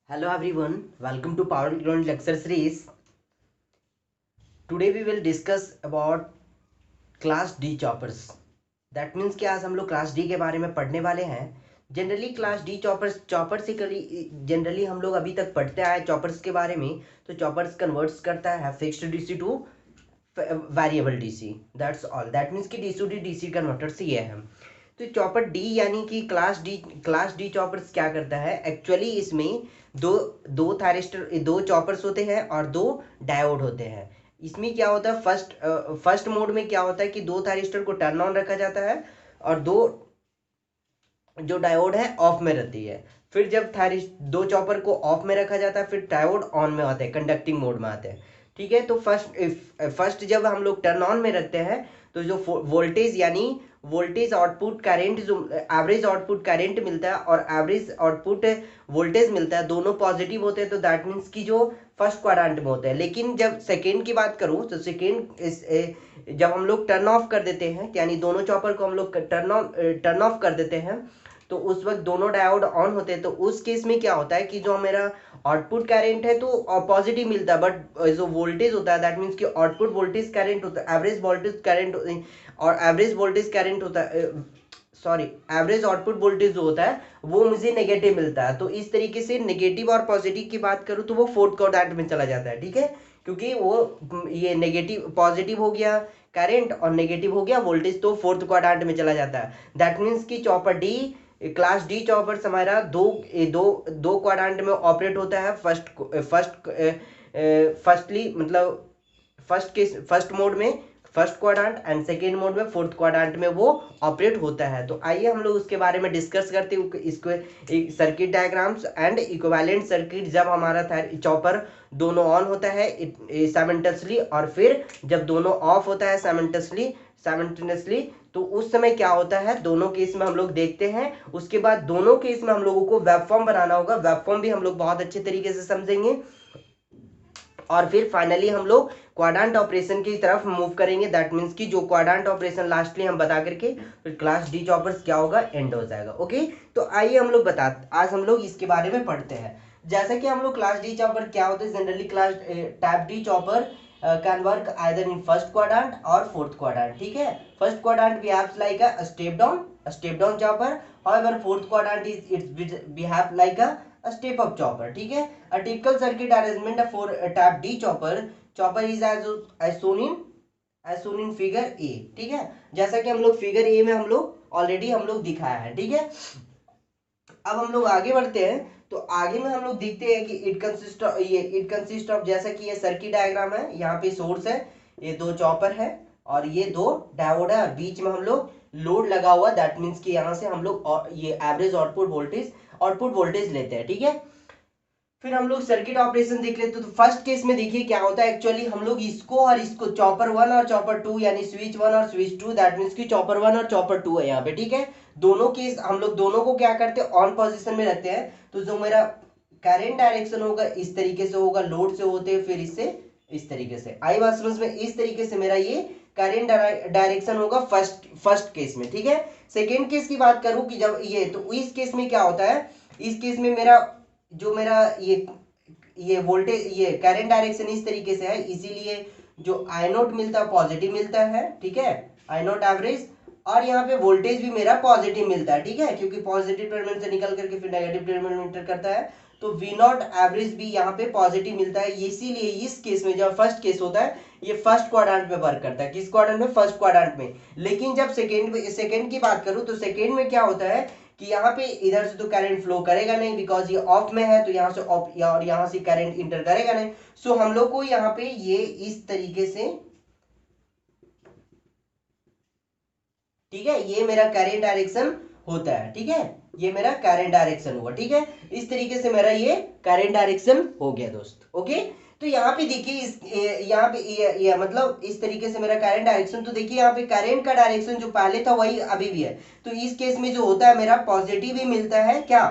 Hello everyone, welcome to Power Ground Lecture Series. Today we will discuss about Class D choppers. That means कि आज हम लोग class D के बारे में पढ़ने वाले हैं. जनरली क्लास डी चॉपर से जनरली हम लोग अभी तक पढ़ते आए चॉपर्स के बारे में. तो चॉपर्स कन्वर्ट्स करता है fixed DC two variable DC. That's all. That means कि डीसी टू डीसी कन्वर्टर से ये है. तो चॉपर डी यानी कि क्लास डी चॉपर्स क्या करता है एक्चुअली. इसमें दो दो थायरिस्टर दो चॉपर्स होते हैं और दो डायोड होते हैं. इसमें क्या होता है फर्स्ट मोड में क्या होता है कि दो थायरिस्टर को टर्न ऑन रखा जाता है और दो जो डायोड है ऑफ में रहती है. फिर जब दो चॉपर को ऑफ में रखा जाता है फिर डायोड ऑन में आते हैं, कंडक्टिंग मोड में आते हैं. ठीक है. तो फर्स्ट जब हम लोग टर्न ऑन में रखते हैं तो जो वोल्टेज यानी वोल्टेज आउटपुट करंट जो एवरेज आउटपुट करंट मिलता है और एवरेज आउटपुट वोल्टेज मिलता है दोनों पॉजिटिव होते हैं. तो दैट मीन्स कि जो फर्स्ट क्वाड्रेंट में होते हैं. लेकिन जब सेकेंड की बात करूं तो सेकेंड जब हम लोग टर्न ऑफ कर देते हैं यानी दोनों चॉपर को हम लोग टर्न ऑफ कर देते हैं तो उस वक्त दोनों डायोड ऑन होते हैं. तो उस केस में क्या होता है कि जो मेरा आउटपुट करंट है तो पॉजिटिव मिलता है बट जो वोल्टेज होता है दैट मीन्स कि आउटपुट वोल्टेज करंट होता है एवरेज वोल्टेज करंट और एवरेज वोल्टेज करंट होता है एवरेज आउटपुट वोल्टेज जो होता है वो मुझे नेगेटिव मिलता है. तो इस तरीके से नेगेटिव और पॉजिटिव की बात करूँ तो वो फोर्थ क्वाड्रेंट में चला जाता है. ठीक है. क्योंकि वो ये नेगेटिव पॉजिटिव हो गया करंट और नेगेटिव हो गया वोल्टेज तो फोर्थ क्वाड्रेंट में चला जाता है. दैट मीन्स कि chopper D class D choppers हमारा दो दो दो क्वाड्रेंट में ऑपरेट होता है. फर्स्टली मतलब फर्स्ट मोड में first quadrant and second mode में फोर्थ क्वाड्रेंट में वो ऑपरेट होता है. तो आइए हम लोग उसके बारे में डिस्कस करते हैं इसको circuit diagrams and equivalent circuit. जब हमारा चॉपर दोनों ऑन होता है साइमल्टेनियसली और फिर जब दोनों ऑफ होता है साइमल्टेनियसली तो उस समय क्या होता है दोनों केस में हम लोग देखते हैं. उसके बाद दोनों केस में हम लोगों को वेबफॉर्म बनाना होगा. वेबफॉर्म भी हम लोग बहुत अच्छे तरीके से समझेंगे और फिर फाइनली हम लोग क्वाड्रेंट ऑपरेशन की तरफ मूव करेंगे. दैट मीन्स कि जो क्वाड्रेंट ऑपरेशन लास्टली हम बता करके फिर क्लास डी चॉपर्स क्या होगा एंड हो जाएगा. ओके. तो आइए हम लोग आज हम लोग इसके बारे में पढ़ते हैं. जैसा कि हम लोग क्लास डी चॉपर क्या होते हैं generally class type D chopper can work either in first quadrant or fourth quadrant. ठीक है. First quadrant behaves like a step down chopper. However fourth quadrant it behave like a step up chopper. ठीक है. A typical circuit arrangement for a type D chopper is as shown in figure A. ठीक है. जैसा कि हम लोग figure A में हम लोग ऑलरेडी हम लोग दिखाया है. ठीक है. अब हम लोग आगे बढ़ते हैं तो आगे में हम लोग देखते हैं कि इट कंसिस्ट ऑफ जैसा कि ये सर्किट डायग्राम है. यहाँ पे सोर्स है, ये दो चॉपर है और ये दो डायोड है और बीच में हम लोग लोड लगा हुआ. दैट मीन्स कि यहाँ से हम लोग ये एवरेज आउटपुट वोल्टेज लेते हैं. ठीक है. फिर हम लोग सर्किट ऑपरेशन देख लेते हैं. तो फर्स्ट केस में देखिए क्या होता है एक्चुअली हम लोग इसको और इसको चॉपर वन और चॉपर टू यानी स्विच वन और स्विच टू दैट मीन्स कि चॉपर वन और चॉपर टू है यहाँ पे. ठीक है. दोनों केस हम लोग दोनों को क्या करते हैं ऑन पोजीशन में रहते हैं. तो जो मेरा करंट डायरेक्शन होगा इस तरीके से होगा लोड से होते फिर इससे इस तरीके से आई बात समझ में. इस तरीके से मेरा ये करंट डायरेक्शन होगा फर्स्ट केस में. ठीक है. सेकेंड केस की बात करूं कि जब ये तो इस केस में क्या होता है इस केस में मेरा ये वोल्टेज ये करंट डायरेक्शन इस तरीके से है इसीलिए जो आई नोट मिलता है पॉजिटिव मिलता है. ठीक है. आई नोट एवरेज और यहाँ पे वोल्टेज भी मेरा पॉजिटिव मिलता है. ठीक है. क्योंकि पॉजिटिव टर्मिनल से निकल करके फिर नेगेटिव टर्मिनल में एंटर करता है तो वी नॉट एवरेज भी यहाँ पे पॉजिटिव मिलता है. इसीलिए इस केस में जब फर्स्ट केस होता है ये फर्स्ट क्वाड्रेंट में वर्क करता है. किस क्वाड्रेंट में फर्स्ट क्वाड्रेंट में. लेकिन जब सेकेंड की बात करूं तो सेकेंड में क्या होता है कि यहाँ पे इधर से तो करंट फ्लो करेगा नहीं बिकॉज ये ऑफ में है तो यहाँ से ऑफ और यहाँ से करंट इंटर करेगा नहीं. सो हम लोग को यहाँ पे ये इस तरीके से ठीक है ये मेरा करंट डायरेक्शन होता है. ठीक है. ये मेरा करंट डायरेक्शन हुआ. ठीक है. इस तरीके से मेरा ये करंट डायरेक्शन हो गया दोस्त. ओके. तो यहाँ पे देखिए यहाँ पे ये मतलब इस तरीके से मेरा करंट डायरेक्शन. तो देखिए यहाँ पे करंट का डायरेक्शन जो पहले था वही अभी भी है. तो इस केस में जो होता है मेरा पॉजिटिव ही मिलता है. क्या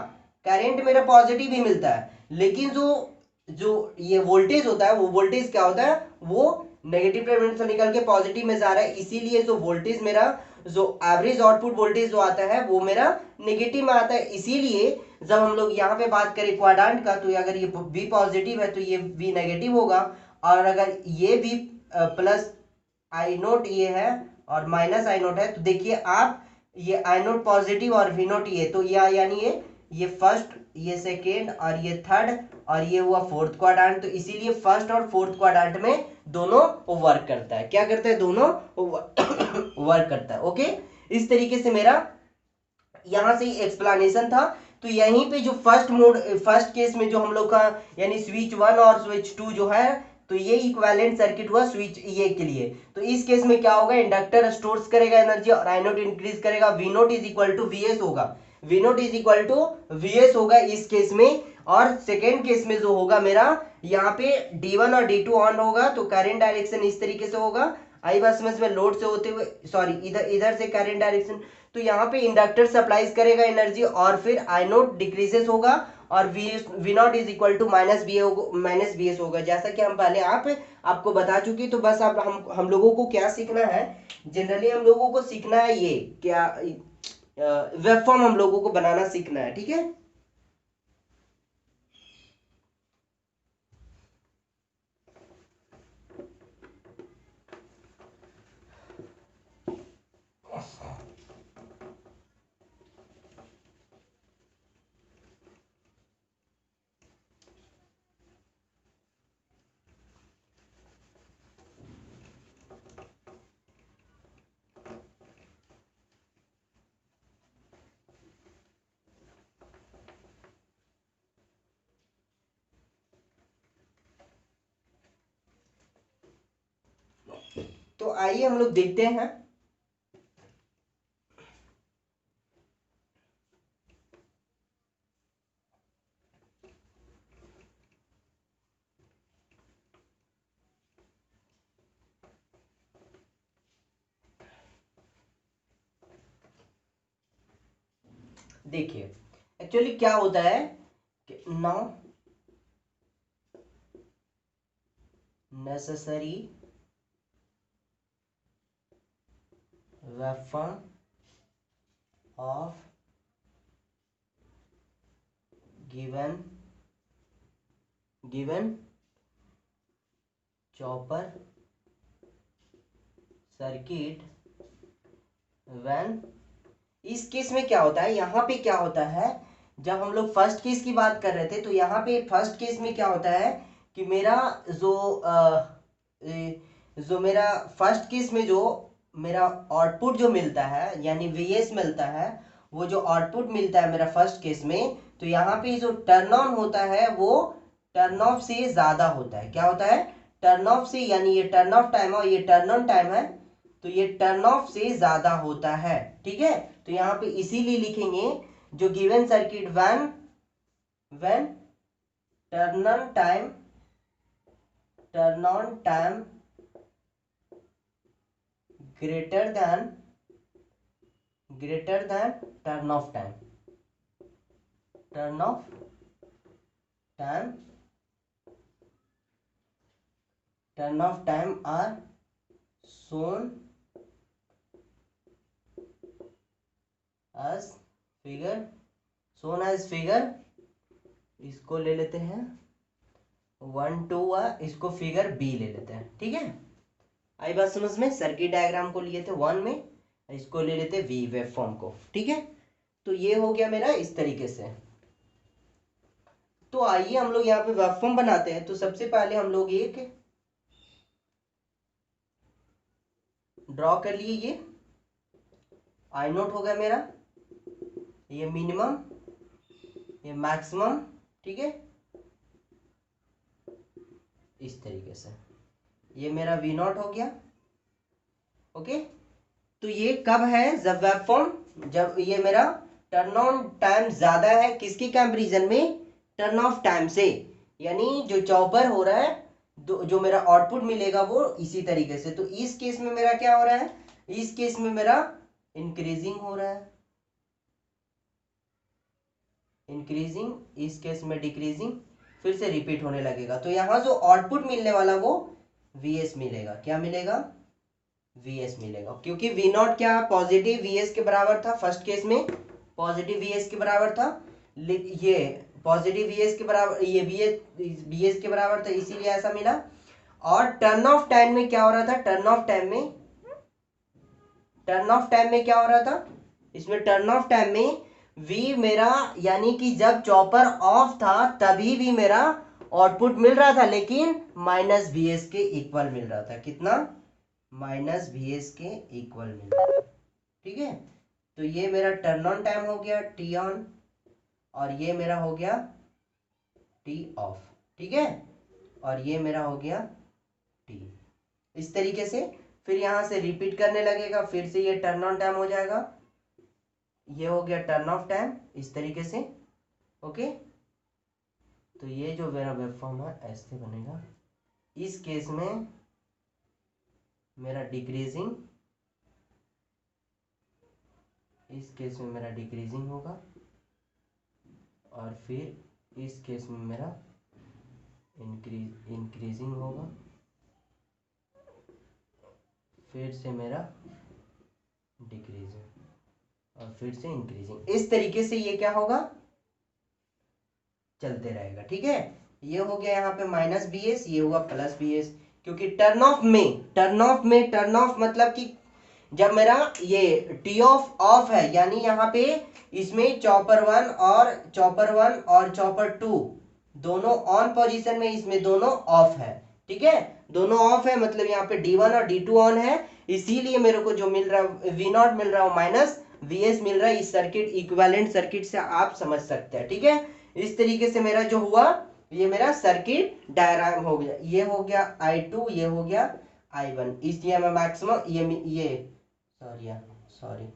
करंट मेरा पॉजिटिव ही मिलता है लेकिन जो जो ये वोल्टेज होता है वो वोल्टेज क्या होता है वो नेगेटिव टर्मिनल से निकल के पॉजिटिव में जा रहा है. इसीलिए जो वोल्टेज मेरा जो एवरेज आउटपुट वोल्टेज जो आता है वो मेरा नेगेटिव में आता है। इसीलिए जब हम लोग यहाँ पे बात करें क्वाड्रेंट का, तो अगर ये V पॉजिटिव है तो ये V नेगेटिव होगा, और अगर ये V प्लस आई नोट ये है और माइनस आई नोट है, तो देखिए आप ये आई नोट पॉजिटिव और V नोट ये, तो यानी ये फर्स्ट, ये सेकेंड और ये थर्ड और ये हुआ फोर्थ क्वाड्रेंट। तो इसीलिए फर्स्ट और फोर्थ क्वाड्रेंट में दोनों वर्क करता है। क्या करता है? दोनों वर्क करता है। ओके, इस तरीके से मेरा यहां से एक्सप्लेनेशन था। तो यहीं पे जो फर्स्ट केस में जो हम लोग का यानी स्विच 1 और स्विच 2 जो है, तो ये इक्विवेलेंट सर्किट हुआ स्विच ए के लिए। तो इस केस में क्या होगा, इंडक्टर स्टोर्स करेगा एनर्जी और आई नोट इंक्रीज करेगा, V naught is equal to V S होगा, V naught is equal to V S होगा इस केस में। और सेकेंड केस में जो होगा मेरा, यहाँ पे D1 और D2 ऑन होगा, तो करंट डायरेक्शन इस तरीके से होगा, आई बात समझ में, लोड से होते हुए, सॉरी इधर से करंट डायरेक्शन। तो यहाँ पे इंडक्टर सप्लाईज करेगा एनर्जी और फिर आई नोट डिक्रीजेस होगा और V naught is equal to minus B S होगा, जैसा कि हम पहले आपको बता चुकी। तो बस अब हम लोगों को क्या सीखना है, जनरली हम लोगों को सीखना है ये क्या, वेब फॉर्म हम लोगों को बनाना सीखना है। ठीक है, तो आइए हम लोग देखते हैं। देखिए एक्चुअली क्या होता है कि now necessary web of given chopper circuit when, इस केस में क्या होता है, यहाँ पे क्या होता है, जब हम लोग फर्स्ट केस की बात कर रहे थे, तो यहाँ पे फर्स्ट केस में क्या होता है कि मेरा जो मेरा फर्स्ट केस में जो मेरा आउटपुट जो मिलता है यानी Vs मिलता है, वो जो आउटपुट मिलता है मेरा फर्स्ट केस में, तो यहाँ पे जो टर्न ऑन होता है वो टर्न ऑफ से ज्यादा होता है। क्या होता है? टर्न ऑफ से, यानी ये टर्न ऑफ टाइम है और ये टर्न ऑन टाइम है, तो ये टर्न ऑफ से ज्यादा होता है। ठीक है, तो यहाँ पे इसीलिए लिखेंगे जो given circuit when turn on time greater than turn off time, turn off time are shown as figure, इसको ले लेते हैं 1 2, इसको फिगर बी ले लेते हैं। ठीक है, आई बात समझ में। सर्किट डायग्राम को लिए थे 1 में, इसको ले लेते वी वेव फॉर्म को। ठीक है, तो ये हो गया मेरा इस तरीके से। तो आइए हम लोग यहाँ पे वेव फॉर्म बनाते हैं। तो सबसे पहले हम लोग एक ड्रॉ कर लिए, ये आई नोट हो गया मेरा, ये मिनिमम, ये मैक्सिमम। ठीक है, इस तरीके से ये मेरा वी नॉट हो गया। ओके, तो ये कब है, जब वेव फॉर्म, जब ये मेरा टर्न ऑन टाइम ज्यादा है किसकी कंपैरिजन में, टर्न ऑफ टाइम से, यानी जो चॉपर हो रहा है, जो मेरा आउटपुट मिलेगा वो इसी तरीके से। तो इस केस में मेरा क्या हो रहा है, इस केस में मेरा इंक्रीजिंग हो रहा है, इंक्रीजिंग, इस केस में डिक्रीजिंग, फिर से रिपीट होने लगेगा। तो यहाँ जो आउटपुट मिलने वाला वो Vs मिलेगा। क्या मिलेगा? Vs मिलेगा, क्योंकि V नॉट क्या पॉजिटिव Vs के बराबर था, फर्स्ट केस में पॉजिटिव Vs के बराबर था, ये पॉजिटिव Vs के बराबर, ये Vs के बराबर था, इसीलिए ऐसा मिला। और टर्न ऑफ टाइम में क्या हो रहा था, टर्न ऑफ टाइम में क्या हो रहा था, इसमें टर्न ऑफ टाइम में V मेरा, यानी कि जब चॉपर ऑफ था तभी भी मेरा आउटपुट मिल रहा था, लेकिन माइनस Vs के इक्वल मिल रहा था। कितना, माइनस Vs के इक्वल मिल रहा था। ठीक है, तो ये मेरा टर्न ऑन टाइम हो गया टी ऑन, और ये मेरा हो गया टी ऑफ। ठीक है, और ये मेरा हो गया टी। इस तरीके से फिर यहां से रिपीट करने लगेगा, फिर से ये टर्न ऑन टाइम हो जाएगा, ये हो गया टर्न ऑफ टाइम, इस तरीके से। ओके, तो ये जो मेरा वेब फॉर्म है ऐसे बनेगा। इस केस में मेरा डिक्रीजिंग, इस केस में मेरा डिक्रीजिंग होगा, और फिर इस केस में मेरा इंक्रीजिंग होगा, फिर से मेरा डिक्रीजिंग, और फिर से इंक्रीजिंग। इस तरीके से ये क्या होगा, चलते रहेगा। ठीक है, ये हो गया यहाँ पे माइनस Bs, ये हुआ प्लस Bs, क्योंकि टर्न ऑफ मतलब कि जब मेरा ये टी ऑफ ऑफ है, यानी यहाँ पे इसमें चॉपर वन और चॉपर टू दोनों ऑन पोजीशन में, इसमें दोनों ऑफ है। ठीक है, दोनों ऑफ है, मतलब यहाँ पे D1 और D2 ऑन है, इसीलिए मेरे को जो मिल रहा है V नॉट मिल रहा है माइनस Vs मिल रहा है। इस सर्किट, इक्विवेलेंट सर्किट से आप समझ सकते हैं। ठीक है, इस तरीके से मेरा जो हुआ, ये मेरा सर्किट डायग्राम हो गया। ये हो गया I2, ये हो गया I1, इसलिए मैं मैक्सिमम ये सॉरी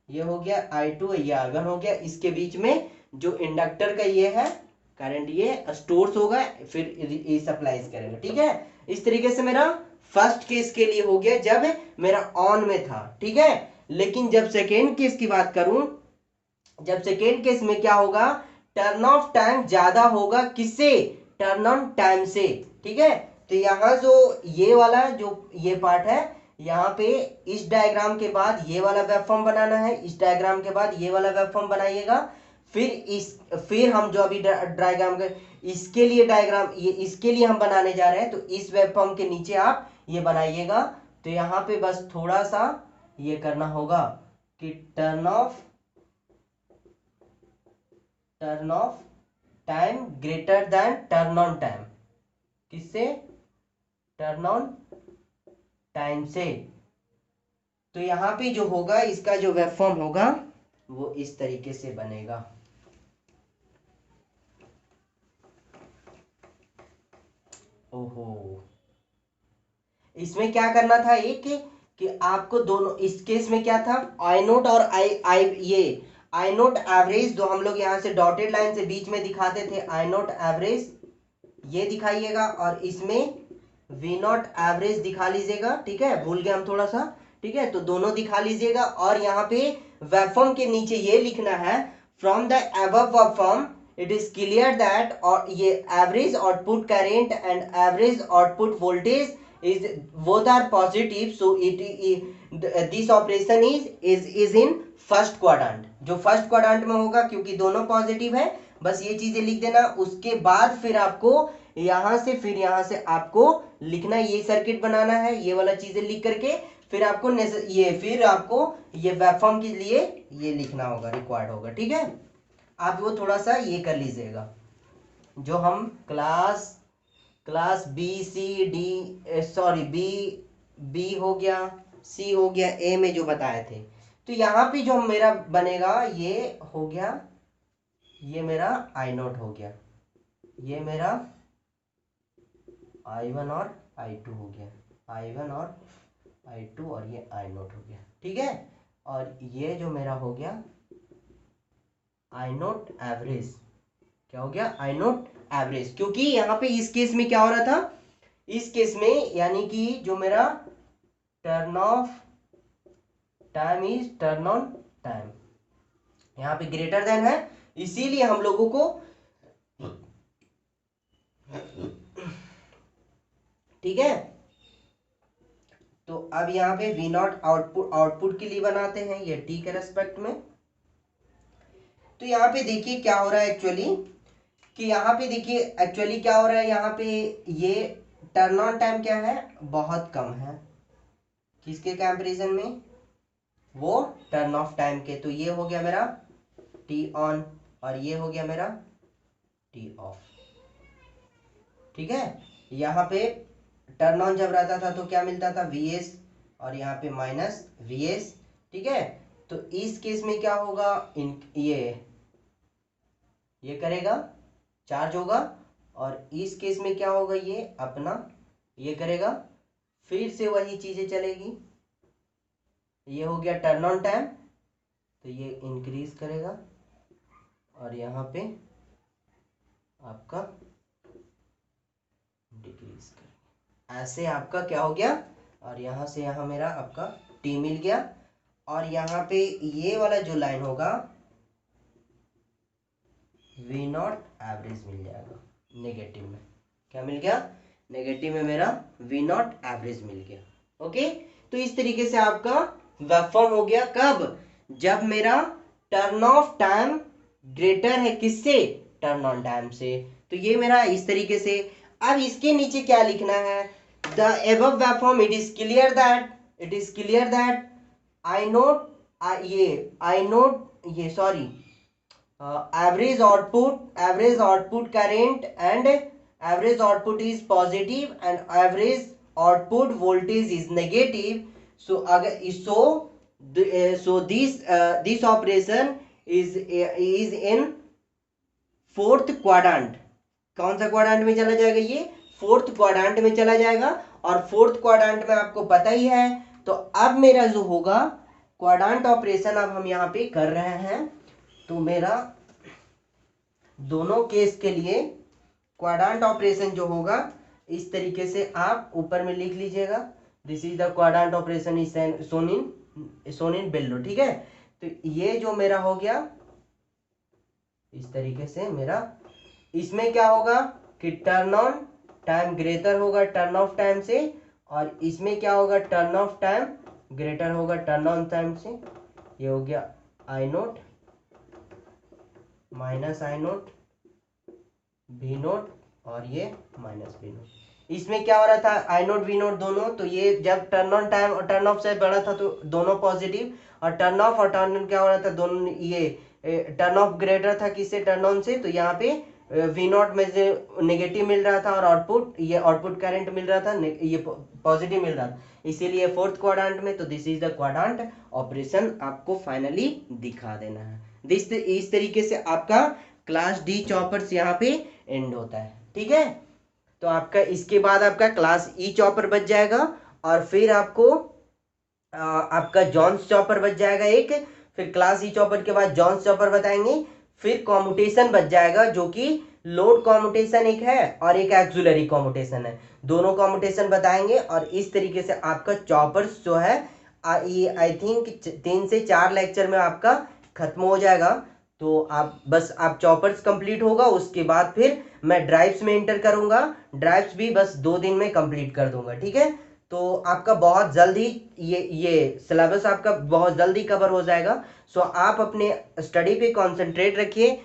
ये हो गया I2, ये I1 हो गया। इसके बीच में जो इंडक्टर का ये है करंट, ये स्टोर्स होगा, फिर सप्लाईज करेगा। ठीक है, इस तरीके से मेरा फर्स्ट केस के लिए हो गया जब मेरा ऑन में था। ठीक है, लेकिन जब सेकेंड केस की बात करूं, जब सेकेंड केस में क्या होगा, टर्न ऑफ टाइम ज्यादा होगा, किससे, टर्न ऑन टाइम से। ठीक है, तो यहाँ जो ये वाला जो ये पार्ट है, यहाँ पे इस डायग्राम के बाद ये वाला वेब फॉर्म बनाना है, इस डायग्राम के बाद ये वाला वेब फॉर्म बनाइएगा, फिर हम जो अभी डायग्राम के इसके लिए डायग्राम, ये इसके लिए हम बनाने जा रहे हैं, तो इस वेब फॉर्म के नीचे आप ये बनाइएगा। तो यहाँ पे बस थोड़ा सा ये करना होगा कि turn off time greater than turn on time, किससे, टर्न ऑन टाइम से। तो यहाँ पे जो होगा, इसका जो वेब फॉर्म होगा वो इस तरीके से बनेगा। ओहो, इसमें क्या करना था, एक कि आपको दोनों, इस केस में क्या था, आई नोट और आई नोट एवरेज, जो हम लोग यहाँ से डॉटेड लाइन से बीच में दिखाते थे, आई नोट एवरेज ये दिखाइएगा, और इसमें वी नॉट एवरेज दिखा लीजिएगा। ठीक है, भूल गए हम थोड़ा सा। ठीक है, तो दोनों दिखा लीजिएगा, और यहाँ पे वेब फॉर्म के नीचे ये लिखना है, from the above web form it is clear that, और ये average output current and average output voltage is both are positive, so this operation is in first quadrant, जो फर्स्ट क्वाड्रेंट में होगा, क्योंकि दोनों पॉजिटिव है। बस ये चीजें लिख देना, उसके बाद फिर आपको यहां से आपको लिखना, ये सर्किट बनाना है, ये वाला चीजें लिख करके फिर आपको ये वेब फॉर्म के लिए ये लिखना होगा, रिक्वायर्ड होगा। ठीक है, आप वो थोड़ा सा ये कर लीजिएगा, जो हम क्लास बी हो गया, सी हो गया, ए में जो बताए थे। तो यहाँ पे जो मेरा बनेगा, ये हो गया, ये मेरा आई नोट हो गया, ये मेरा I1 और I2 हो गया, I1 और I2, और ये आई नोट हो गया। ठीक है, और ये जो मेरा हो गया आई नोट एवरेज, क्या हो गया, आई नोट एवरेज, क्योंकि यहाँ पे इस केस में क्या हो रहा था, इस केस में यानी कि जो मेरा turn off time is turn on time, यहाँ पे ग्रेटर देन है, इसीलिए हम लोगों को, ठीक है, तो अब यहाँ पे वी नॉट आउटपुट के लिए बनाते हैं ये टी के रेस्पेक्ट में। तो यहाँ पे देखिए क्या हो रहा है एक्चुअली, कि यहाँ पे देखिए एक्चुअली क्या हो रहा है, यहाँ पे ये टर्न ऑन टाइम क्या है, बहुत कम है, किसके कंपैरिजन में, वो टर्न ऑफ टाइम के। तो ये हो गया मेरा टी ऑन और ये हो गया मेरा टी ऑफ। ठीक है, यहाँ पे टर्न ऑन जब रहता था तो क्या मिलता था, Vs, और यहाँ पे माइनस Vs। ठीक है, तो इस केस में क्या होगा, ये करेगा, चार्ज होगा, और इस केस में क्या होगा, ये अपना ये करेगा, फिर से वही चीजें चलेगी। ये हो गया टर्न ऑन टाइम, तो ये इंक्रीज करेगा और यहाँ पे आपका डिक्रीज करेगा। ऐसे आपका क्या हो गया, और यहाँ से यहाँ मेरा आपका टी मिल गया, और यहाँ पे ये वाला जो लाइन होगा वी नॉट एवरेज मिल जाएगा नेगेटिव में। क्या मिल गया, नेगेटिव में मेरा वी नॉट एवरेज मिल गया। ओके, तो इस तरीके से आपका वेवफॉर्म हो गया। कब, जब मेरा टर्न ऑफ टाइम ग्रेटर है किससे, टर्न ऑन टाइम से। तो ये मेरा इस तरीके से। अब इसके नीचे क्या लिखना है, the above waveform it is clear that I note sorry average output current and average output is positive and average output voltage is negative. So this operation is in fourth quadrant. कौन सा quadrant में चला जाएगा, ये fourth quadrant में चला जाएगा, और फोर्थ क्वाड्रेंट में आपको पता ही है। तो अब मेरा जो होगा क्वाड्रेंट ऑपरेशन अब हम यहाँ पे कर रहे हैं, तो मेरा दोनों केस के लिए क्वाड्रेंट ऑपरेशन जो होगा इस तरीके से आप ऊपर में लिख लीजिएगा, this is the quadrant operation is shown in below. ठीक है, तो ये जो मेरा हो गया इस तरीके से मेरा, इसमें क्या होगा कि टर्न ऑन टाइम ग्रेटर होगा टर्न ऑफ टाइम से, और इसमें क्या होगा, टर्न ऑफ टाइम ग्रेटर होगा टर्न ऑन टाइम से। ये हो गया I naught minus I naught V naught, और ये माइनस वी नोट। इसमें क्या हो रहा था, आई नोट वी नोट दोनों, तो ये जब टर्न ऑन टाइम और टर्न ऑफ से बड़ा था तो दोनों पॉजिटिव, और टर्न ऑफ और टर्न ऑन क्या हो रहा था, दोनों ये टर्न ऑफ ग्रेटर था किससे, टर्न ऑन से। तो यहाँ पे वी नॉट में से नेगेटिव मिल रहा था, और आउटपुट ये आउटपुट करंट मिल रहा था, ये पॉजिटिव मिल रहा था, इसीलिए फोर्थ क्वाड्रेंट में। तो this is the quadrant operation आपको फाइनली दिखा देना है। इस तरीके से आपका क्लास डी चॉपर्स यहाँ पे एंड होता है। ठीक है, तो आपका इसके बाद आपका क्लास ई चॉपर बच जाएगा, और फिर आपको आपका जॉन्स चॉपर बच जाएगा एक, फिर क्लास ई चॉपर के बाद जॉन्स चॉपर बताएंगे, फिर कॉम्यूटेशन बच जाएगा, जो कि लोड कॉम्यूटेशन एक है और एक एक्सिलरी कॉम्यूटेशन है, दोनों कॉम्यूटेशन बताएंगे। और इस तरीके से आपका चॉपर्स जो है आई थिंक 3 से 4 लेक्चर में आपका खत्म हो जाएगा। तो आप चॉपर्स कंप्लीट होगा, उसके बाद फिर मैं ड्राइव्स में एंटर करूंगा, ड्राइव्स भी बस 2 दिन में कंप्लीट कर दूंगा। ठीक है, तो आपका बहुत जल्दी ये सिलेबस आपका बहुत जल्दी कवर हो जाएगा। सो आप अपने स्टडी पे कंसंट्रेट रखिए,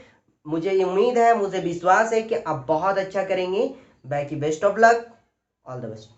मुझे उम्मीद है, मुझे विश्वास है कि आप बहुत अच्छा करेंगे। बाकी best of luck, all the best.